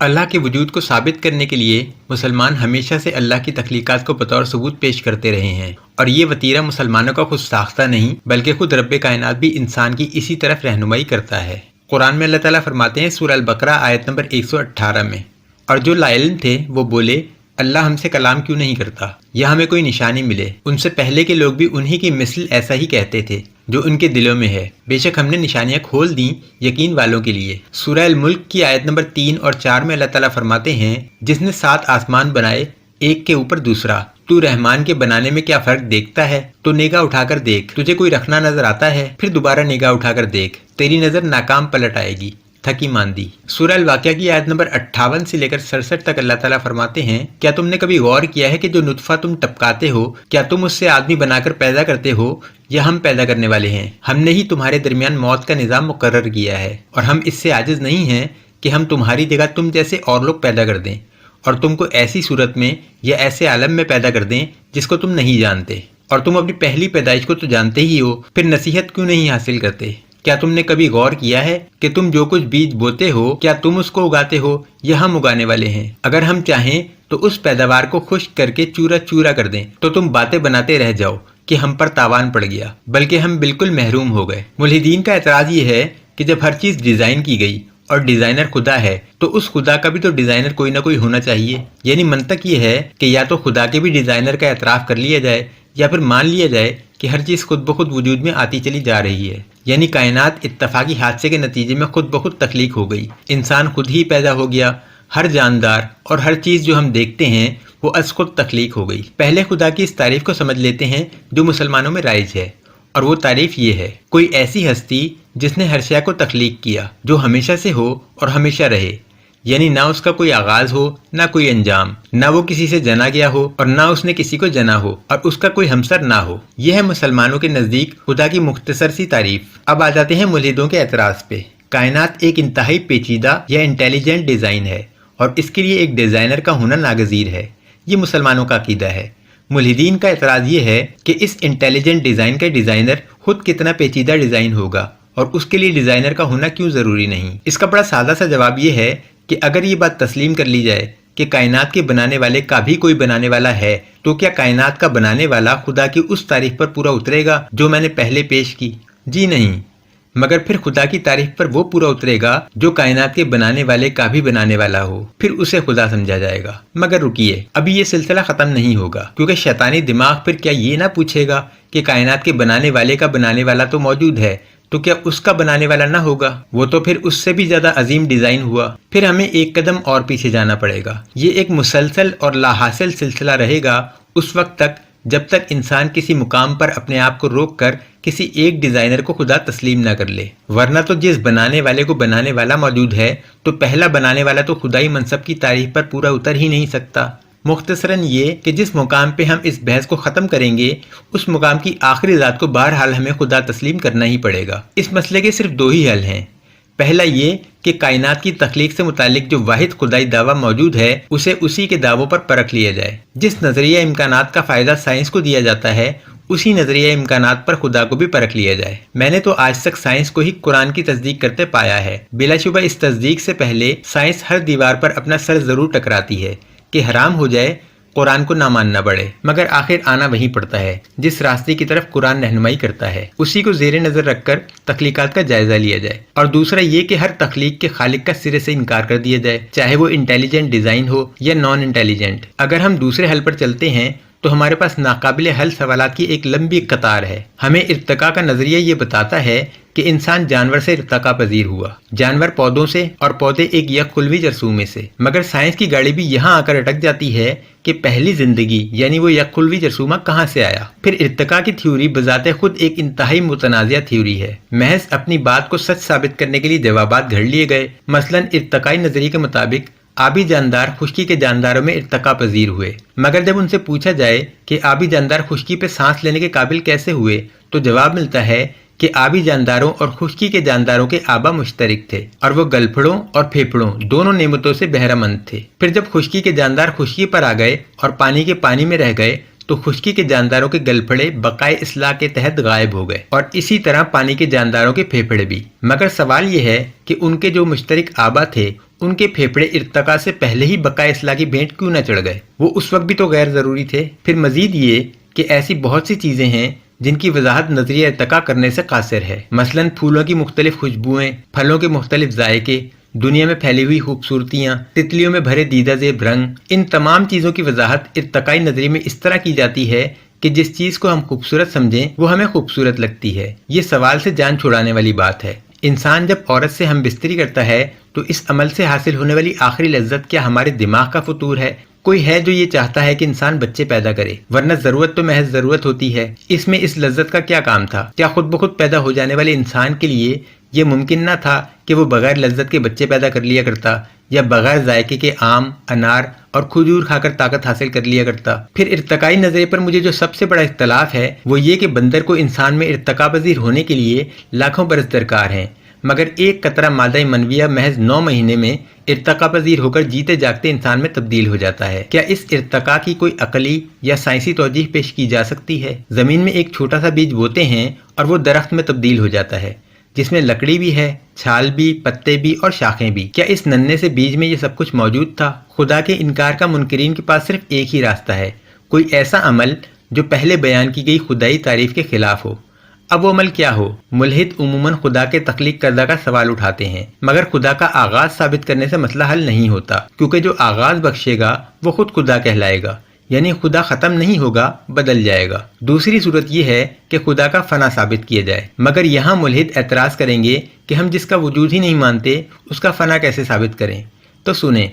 اللہ کے وجود کو ثابت کرنے کے لیے مسلمان ہمیشہ سے اللہ کی تخلیقات کو بطور ثبوت پیش کرتے رہے ہیں، اور یہ وتیرہ مسلمانوں کا خود ساختہ نہیں بلکہ خود رب کائنات بھی انسان کی اسی طرف رہنمائی کرتا ہے۔ قرآن میں اللہ تعالیٰ فرماتے ہیں سورہ البقرہ آیت نمبر 118 میں، اور جو لا علم تھے وہ بولے اللہ ہم سے کلام کیوں نہیں کرتا یا ہمیں کوئی نشانی ملے۔ ان سے پہلے کے لوگ بھی انہی کی مثل ایسا ہی کہتے تھے جو ان کے دلوں میں ہے، بے شک ہم نے نشانیاں کھول دیں یقین والوں کے لیے۔ سورہ الملک کی آیت نمبر 3 اور 4 میں اللہ تعالیٰ فرماتے ہیں جس نے 7 آسمان بنائے ایک کے اوپر دوسرا، تو رحمان کے بنانے میں کیا فرق دیکھتا ہے؟ تو نگاہ اٹھا کر دیکھ، تجھے کوئی رکھنا نظر آتا ہے؟ پھر دوبارہ نگاہ اٹھا کر دیکھ، تیری نظر ناکام پلٹ آئے گی، تھکی ماندی۔ سورہ الواقعہ کی آیت نمبر 58 سے لے کر 67 تک اللہ تعالیٰ فرماتے ہیں کیا تم نے کبھی غور کیا ہے کہ جو نطفہ تم ٹپکاتے ہو کیا تم اس سے آدمی بنا کر پیدا کرتے ہو یا ہم پیدا کرنے والے ہیں؟ ہم نے ہی تمہارے درمیان موت کا نظام مقرر کیا ہے، اور ہم اس سے عاجز نہیں ہیں کہ ہم تمہاری جگہ تم جیسے اور لوگ پیدا کر دیں اور تم کو ایسی صورت میں یا ایسے عالم میں پیدا کر دیں جس کو تم نہیں جانتے، اور تم اپنی پہلی پیدائش کو تو جانتے ہی ہو، پھر نصیحت کیوں نہیں حاصل کرتے؟ کیا تم نے کبھی غور کیا ہے کہ تم جو کچھ بیج بوتے ہو کیا تم اس کو اگاتے ہو یا ہم اگانے والے ہیں؟ اگر ہم چاہیں تو اس پیداوار کو خشک کر کے چورا چورا کر دیں تو تم باتیں بناتے رہ جاؤ کہ ہم پر تاوان پڑ گیا، بلکہ ہم بالکل محروم ہو گئے۔ ملحدین کا اعتراض یہ ہے کہ جب ہر چیز ڈیزائن کی گئی اور ڈیزائنر خدا ہے تو اس خدا کا بھی تو ڈیزائنر کوئی نہ کوئی ہونا چاہیے۔ یعنی منطق یہ ہے کہ یا تو خدا کے بھی ڈیزائنر کا اعتراف کر لیا جائے یا پھر مان لیا جائے کہ ہر چیز خود بخود وجود میں آتی چلی جا رہی ہے، یعنی کائنات اتفاقی حادثے کے نتیجے میں خود بخود تخلیق ہو گئی، انسان خود ہی پیدا ہو گیا، ہر جاندار اور ہر چیز جو ہم دیکھتے ہیں وہ از خود تخلیق ہو گئی۔ پہلے خدا کی اس تعریف کو سمجھ لیتے ہیں جو مسلمانوں میں رائج ہے، اور وہ تعریف یہ ہے کوئی ایسی ہستی جس نے ہر شے کو تخلیق کیا جو ہمیشہ سے ہو اور ہمیشہ رہے، یعنی نہ اس کا کوئی آغاز ہو نہ کوئی انجام، نہ وہ کسی سے جنا گیا ہو اور نہ اس نے کسی کو جنا ہو، اور اس کا کوئی ہمسر نہ ہو۔ یہ ہے مسلمانوں کے نزدیک خدا کی مختصر سی تعریف۔ اب آ جاتے ہیں ملحدوں کے اعتراض پہ۔ کائنات ایک انتہائی پیچیدہ یا انٹیلیجنٹ ڈیزائن ہے اور اس کے لیے ایک ڈیزائنر کا ہونا ناگزیر ہے، یہ مسلمانوں کا عقیدہ ہے۔ ملحدین کا اعتراض یہ ہے کہ اس انٹیلیجنٹ ڈیزائن کا ڈیزائنر خود کتنا پیچیدہ ڈیزائن ہوگا اور اس کے لیے ڈیزائنر کا ہونا کیوں ضروری نہیں؟ اس کا بڑا سادہ سا جواب یہ ہے کہ اگر یہ بات تسلیم کر لی جائے کہ کائنات کے بنانے والے کا بھی کوئی بنانے والا ہے تو کیا کائنات کا بنانے والا خدا کی اس تعریف پر پورا اترے گا جو میں نے پہلے پیش کی؟ جی نہیں، مگر پھر خدا کی تعریف پر وہ پورا اترے گا جو کائنات کے بنانے والے کا بھی بنانے والا ہو، پھر اسے خدا سمجھا جائے گا۔ مگر رکیے، ابھی یہ سلسلہ ختم نہیں ہوگا، کیونکہ شیطانی دماغ پھر کیا یہ نہ پوچھے گا کہ کائنات کے بنانے والے کا بنانے والا تو موجود ہے تو کیا اس کا بنانے والا نہ ہوگا؟ وہ تو پھر اس سے بھی زیادہ عظیم ڈیزائن ہوا، پھر ہمیں ایک قدم اور پیچھے جانا پڑے گا۔ یہ ایک مسلسل اور لا حاصل سلسلہ رہے گا اس وقت تک جب تک انسان کسی مقام پر اپنے آپ کو روک کر کسی ایک ڈیزائنر کو خدا تسلیم نہ کر لے، ورنہ تو جس بنانے والے کو بنانے والا موجود ہے تو پہلا بنانے والا تو خدائی منصب کی تعریف پر پورا اتر ہی نہیں سکتا۔ مختصراً یہ کہ جس مقام پہ ہم اس بحث کو ختم کریں گے اس مقام کی آخری ذات کو بہرحال ہمیں خدا تسلیم کرنا ہی پڑے گا۔ اس مسئلے کے صرف 2 ہی حل ہیں۔ پہلا یہ کہ کائنات کی تخلیق سے متعلق جو واحد خدائی دعویٰ موجود ہے اسے اسی کے دعووں پر پرکھ لیا جائے۔ جس نظریہ امکانات کا فائدہ سائنس کو دیا جاتا ہے اسی نظریہ امکانات پر خدا کو بھی پرکھ لیا جائے۔ میں نے تو آج تک سائنس کو ہی قرآن کی تصدیق کرتے پایا ہے۔ بلا شبہ اس تصدیق سے پہلے سائنس ہر دیوار پر اپنا سر ضرور ٹکراتی ہے کہ حرام ہو جائے قرآن کو نہ ماننا پڑے، مگر آخر آنا وہیں پڑتا ہے جس راستے کی طرف قرآن رہنمائی کرتا ہے، اسی کو زیر نظر رکھ کر تخلیقات کا جائزہ لیا جائے۔ اور دوسرا یہ کہ ہر تخلیق کے خالق کا سرے سے انکار کر دیا جائے، چاہے وہ انٹیلیجنٹ ڈیزائن ہو یا نان انٹیلیجنٹ۔ اگر ہم دوسرے حل پر چلتے ہیں تو ہمارے پاس ناقابل حل سوالات کی ایک لمبی قطار ہے۔ ہمیں ارتقاء کا نظریہ یہ بتاتا ہے کہ انسان جانور سے ارتقاء پذیر ہوا، جانور پودوں سے اور پودے ایک یک خلوی جرثومے سے، مگر سائنس کی گاڑی بھی یہاں آ کر اٹک جاتی ہے کہ پہلی زندگی یعنی وہ یک خلوی جرثومہ کہاں سے آیا؟ پھر ارتقاء کی تھیوری بذات خود ایک انتہائی متنازع تھیوری ہے۔ محض اپنی بات کو سچ ثابت کرنے کے لیے جوابات گھڑ لیے گئے۔ مثلاً ارتقائی نظریے کے مطابق آبی جاندار خشکی کے جانداروں میں ارتقاء پذیر ہوئے، مگر جب ان سے پوچھا جائے کہ آبی جاندار خشکی پہ سانس لینے کے قابل کیسے ہوئے تو جواب ملتا ہے کہ آبی جانداروں اور خشکی کے جانداروں کے آبا مشترک تھے اور وہ گلپھڑوں اور پھیپھڑوں دونوں نعمتوں سے بہرہ مند تھے۔ پھر جب خشکی کے جاندار خشکی پر آ گئے اور پانی کے پانی میں رہ گئے تو خشکی کے جانداروں کے گلپھڑے بقائے اصلاح کے تحت غائب ہو گئے اور اسی طرح پانی کے جانداروں کے پھیپھڑے بھی۔ مگر سوال یہ ہے کہ ان کے جو مشترک آبا تھے ان کے پھیپھڑے ارتقا سے پہلے ہی بقائے اصلاح کی بھینٹ کیوں نہ چڑھ گئے؟ وہ اس وقت بھی تو غیر ضروری تھے۔ پھر مزید یہ کہ ایسی بہت سی چیزیں ہیں جن کی وضاحت نظریہ ارتقا کرنے سے قاصر ہے، مثلاً پھولوں کی مختلف خوشبوئیں، پھلوں کے مختلف ذائقے، دنیا میں پھیلی ہوئی خوبصورتیاں، تتلیوں میں بھرے دیدہ زیب رنگ، ان تمام چیزوں کی وضاحت ارتقائی نظریے میں اس طرح کی جاتی ہے کہ جس چیز کو ہم خوبصورت سمجھیں وہ ہمیں خوبصورت لگتی ہے۔ یہ سوال سے جان چھڑانے والی بات ہے۔ انسان جب عورت سے ہم بستری کرتا ہے تو اس عمل سے حاصل ہونے والی آخری لذت کیا ہمارے دماغ کا فطور ہے؟ کوئی ہے جو یہ چاہتا ہے کہ انسان بچے پیدا کرے، ورنہ ضرورت تو محض ضرورت ہوتی ہے۔ اس میں اس لذت کا کیا کام تھا؟ کیا خود بخود پیدا ہو جانے والے انسان کے لیے یہ ممکن نہ تھا کہ وہ بغیر لذت کے بچے پیدا کر لیا کرتا، یا بغیر ذائقے کے آم، انار اور کھجور کھا کر طاقت حاصل کر لیا کرتا؟ پھر ارتقائی نظریے پر مجھے جو سب سے بڑا اختلاف ہے وہ یہ کہ بندر کو انسان میں ارتقا پذیر ہونے کے لیے لاکھوں برس درکار ہیں، مگر ایک قطرہ مادہ منویہ محض 9 مہینے میں ارتقا پذیر ہو کر جیتے جاگتے انسان میں تبدیل ہو جاتا ہے۔ کیا اس ارتقا کی کوئی عقلی یا سائنسی توجیہ پیش کی جا سکتی ہے؟ زمین میں ایک چھوٹا سا بیج بوتے ہیں اور وہ درخت میں تبدیل ہو جاتا ہے، جس میں لکڑی بھی ہے، چھال بھی، پتے بھی اور شاخیں بھی۔ کیا اس ننھے سے بیج میں یہ سب کچھ موجود تھا؟ خدا کے انکار کا منکرین کے پاس صرف ایک ہی راستہ ہے، کوئی ایسا عمل جو پہلے بیان کی گئی خدائی تعریف کے خلاف ہو۔ اب وہ عمل کیا ہو؟ ملحد عموماً خدا کے تخلیق کردہ کا سوال اٹھاتے ہیں، مگر خدا کا آغاز ثابت کرنے سے مسئلہ حل نہیں ہوتا، کیونکہ جو آغاز بخشے گا وہ خود خدا کہلائے گا، یعنی خدا ختم نہیں ہوگا، بدل جائے گا۔ دوسری صورت یہ ہے کہ خدا کا فنا ثابت کیا جائے، مگر یہاں ملحد اعتراض کریں گے کہ ہم جس کا وجود ہی نہیں مانتے اس کا فنا کیسے ثابت کریں؟ تو سنیں،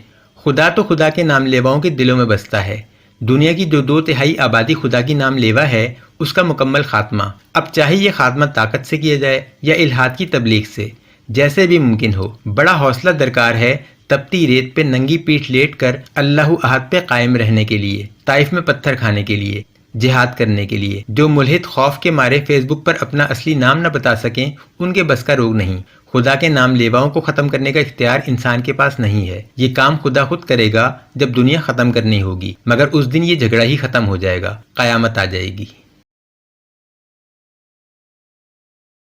خدا تو خدا کے نام لیواؤں کے دلوں میں بستا ہے۔ دنیا کی جو 2/3 آبادی خدا کی نام لیوا ہے اس کا مکمل خاتمہ، اب چاہے یہ خاتمہ طاقت سے کیا جائے یا الحاد کی تبلیغ سے، جیسے بھی ممکن ہو، بڑا حوصلہ درکار ہے تپتی ریت پہ ننگی پیٹھ لیٹ کر اللہ احد پہ قائم رہنے کے لیے، طائف میں پتھر کھانے کے لیے، جہاد کرنے کے لیے۔ جو ملحد خوف کے مارے فیس بک پر اپنا اصلی نام نہ بتا سکیں ان کے بس کا روگ نہیں۔ خدا کے نام لیواؤں کو ختم کرنے کا اختیار انسان کے پاس نہیں ہے، یہ کام خدا خود کرے گا جب دنیا ختم کرنی ہوگی، مگر اس دن یہ جھگڑا ہی ختم ہو جائے گا، قیامت آ جائے گی۔